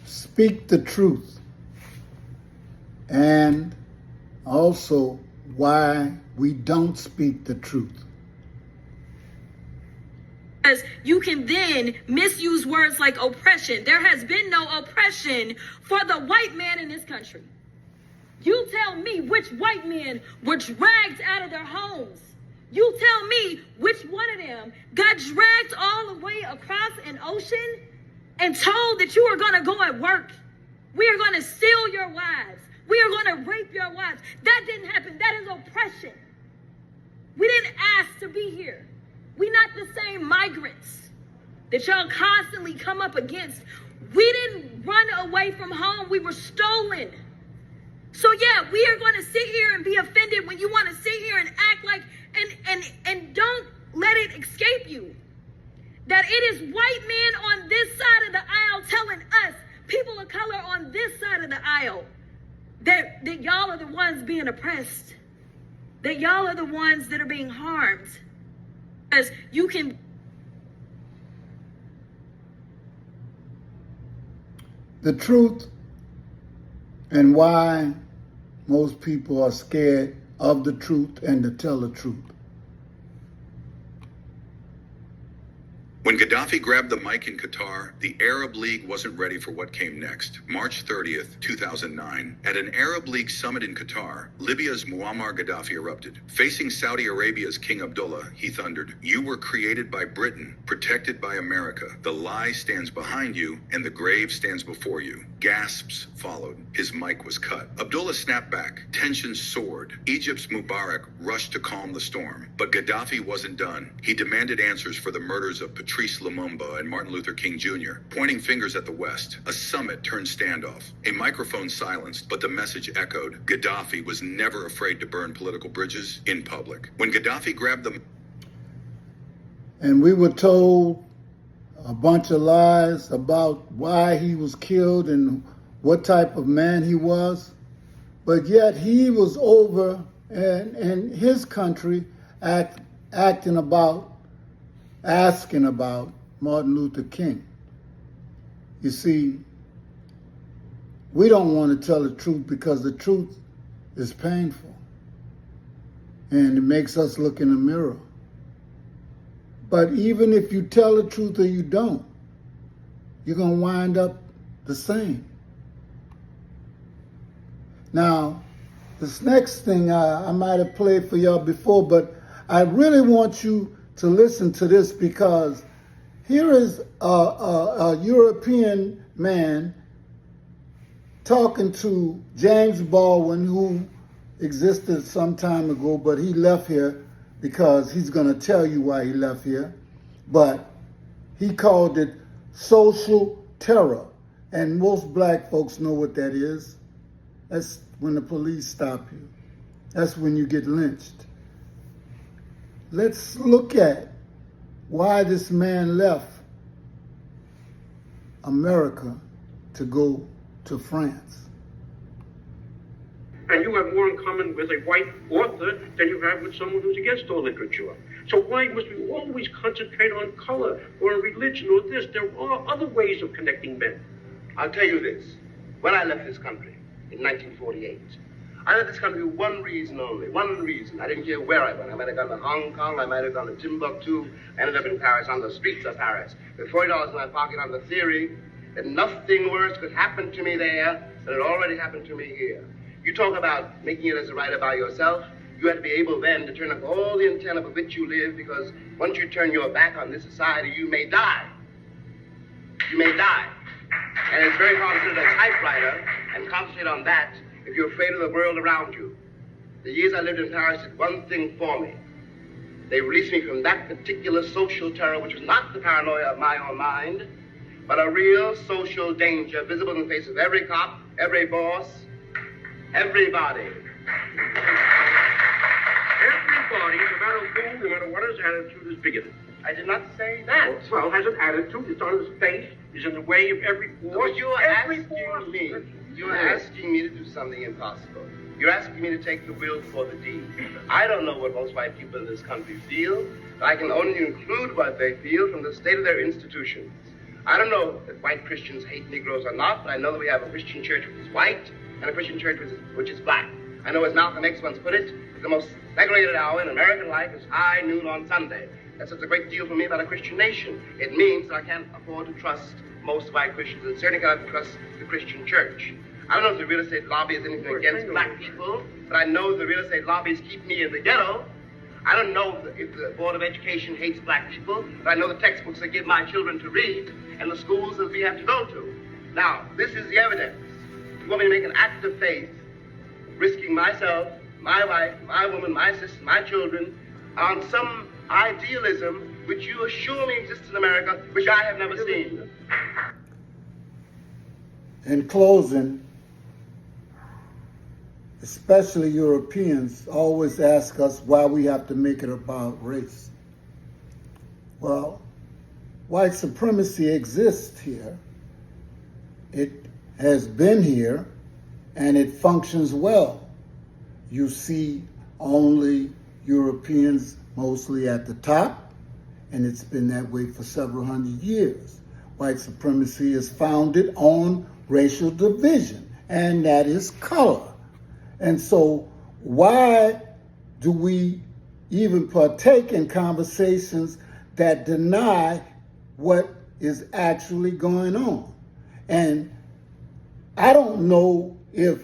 speak the truth and also why we don't speak the truth. Because you can then misuse words like oppression. There has been no oppression for the white man in this country. You tell me which white men were dragged out of their homes. You tell me which one of them got dragged all the way across an ocean and told that you are going to go at work. We are going to steal your wives. We are going to rape your wives. That didn't happen. That is oppression. We didn't ask to be here. We're not the same migrants that y'all constantly come up against. We didn't run away from home. We were stolen. So yeah, we are going to sit here and be offended when you want to sit here and act like, and don't let it escape you that it is white men on this side of the aisle telling us, people of color on this side of the aisle, that y'all are the ones being oppressed, that y'all are the ones that are being harmed. Because you can. The truth and why most people are scared of the truth and to tell the truth. When Gaddafi grabbed the mic in Qatar, the Arab League wasn't ready for what came next. March 30th, 2009, at an Arab League summit in Qatar, Libya's Muammar Gaddafi erupted. Facing Saudi Arabia's King Abdullah, he thundered, "You were created by Britain, protected by America. The lie stands behind you, and the grave stands before you." Gasps followed. His mic was cut. Abdullah snapped back. Tensions soared. Egypt's Mubarak rushed to calm the storm. But Gaddafi wasn't done. He demanded answers for the murders of Patrice Lumumba and Martin Luther King Jr., pointing fingers at the West. A summit turned standoff. A microphone silenced, but the message echoed. Gaddafi was never afraid to burn political bridges in public. When Gaddafi grabbed the... And we were told a bunch of lies about why he was killed and what type of man he was. But yet he was over in his country asking about Martin Luther King. You see, we don't want to tell the truth because the truth is painful and it makes us look in the mirror. But even if you tell the truth or you don't, you're going to wind up the same. Now, this next thing I might have played for y'all before, but I really want you to listen to this because here is a European man talking to James Baldwin, who existed some time ago, but he left here because he's going to tell you why he left here. But he called it social terror. And most black folks know what that is. That's when the police stop you. That's when you get lynched. Let's look at why this man left America to go to France. And you have more in common with a white author than you have with someone who's against all literature. So why must we always concentrate on color or religion or this? There are other ways of connecting men. I'll tell you this. When I left this country in 1948, I left this country for one reason only, one reason. I didn't care where I went. I might have gone to Hong Kong, I might have gone to Timbuktu, I ended up in Paris, on the streets of Paris, with $40 in my pocket on the theory that nothing worse could happen to me there than it already happened to me here. You talk about making it as a writer by yourself. You have to be able then to turn up all the antenna for which you live, because once you turn your back on this society, you may die. You may die. And it's very hard to sit at a typewriter and concentrate on that if you're afraid of the world around you. The years I lived in Paris did one thing for me. They released me from that particular social terror, which was not the paranoia of my own mind, but a real social danger visible in the face of every cop, every boss, everybody. Everybody, no matter who, no matter what his attitude, is bigoted. I did not say that. Well, has an attitude. It's on his face. Is in the way of every force. But you're asking me to do something impossible. You're asking me to take the will for the deed. I don't know what most white people in this country feel, but I can only include what they feel from the state of their institutions. I don't know if white Christians hate Negroes or not, but I know that we have a Christian church which is white and a Christian church which is black. I know, as Malcolm X once put it, the most segregated hour in American life is high noon on Sunday. That says a great deal for me about a Christian nation. It means that I can't afford to trust most white Christians, and certainly cannot trust the Christian church. I don't know if the real estate lobby is anything against black people, but I know the real estate lobbies keep me in the ghetto. I don't know if the Board of Education hates black people, but I know the textbooks they give my children to read and the schools that we have to go to. Now, this is the evidence. You want me to make an act of faith, risking myself, my wife, my woman, my sister, my children, on some idealism which you assure me exists in America, which I have never seen. In closing, especially Europeans always ask us why we have to make it about race. Well, white supremacy exists here. It has been here, and it functions well. You see only Europeans mostly at the top, and it's been that way for several hundred years. White supremacy is founded on racial division, and that is color. And so why do we even partake in conversations that deny what is actually going on? And I don't know if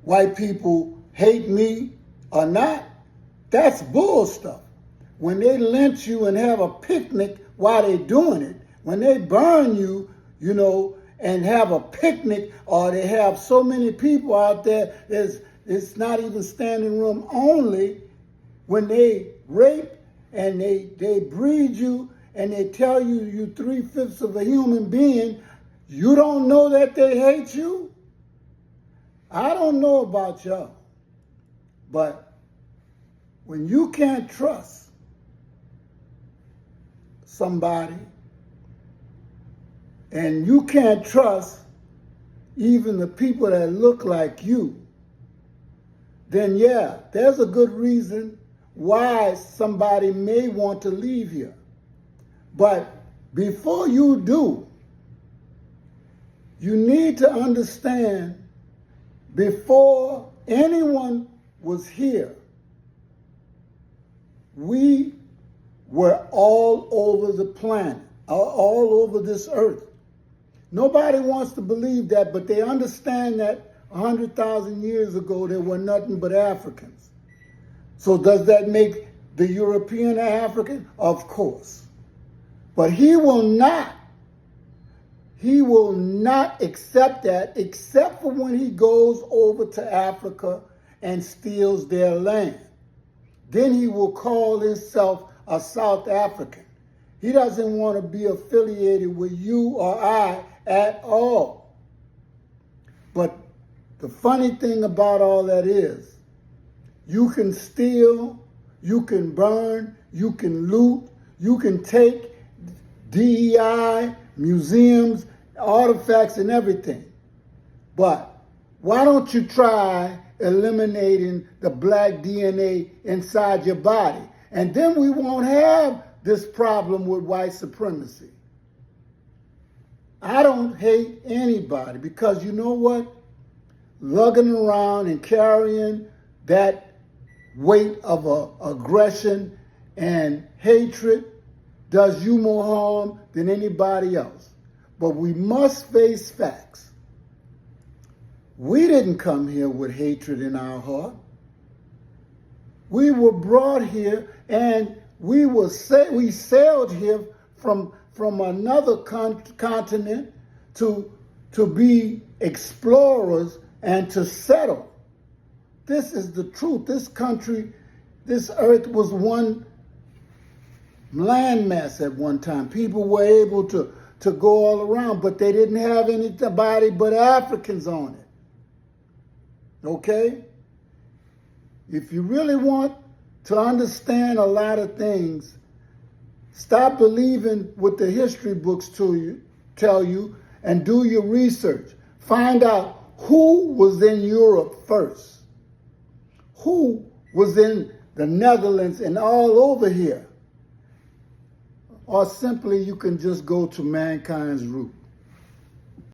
white people hate me or not. That's bull stuff. When they lynch you and have a picnic while they're doing it, when they burn you, you know, and have a picnic, or they have so many people out there, it's not even standing room only. When they rape and they breed you and they tell you you're 3/5 of a human being, you don't know that they hate you? I don't know about y'all, but when you can't trust somebody, and you can't trust even the people that look like you, then yeah, there's a good reason why somebody may want to leave here. But before you do, you need to understand, before anyone was here, we were all over the planet, all over this earth. Nobody wants to believe that, but they understand that 100,000 years ago there were nothing but Africans. So does that make the European African? Of course. But he will not accept that, except for when he goes over to Africa and steals their land. Then he will call himself a South African. He doesn't want to be affiliated with you or I at all. But the funny thing about all that is, you can steal, you can burn, you can loot, you can take DEI, museums, artifacts, and everything. But why don't you try eliminating the black DNA inside your body? And then we won't have this problem with white supremacy. I don't hate anybody, because you know what? Lugging around and carrying that weight of aggression and hatred does you more harm than anybody else. But we must face facts. We didn't come here with hatred in our heart. We were brought here, and we sailed here from another continent to be explorers and to settle. This is the truth. This country, this earth was one landmass at one time. People were able to go all around, but they didn't have anybody but Africans on it. Okay? If you really want to understand a lot of things, stop believing what the history books tell you and do your research. Find out who was in Europe first, who was in the Netherlands and all over here. or simply you can just go to Mankind's Root.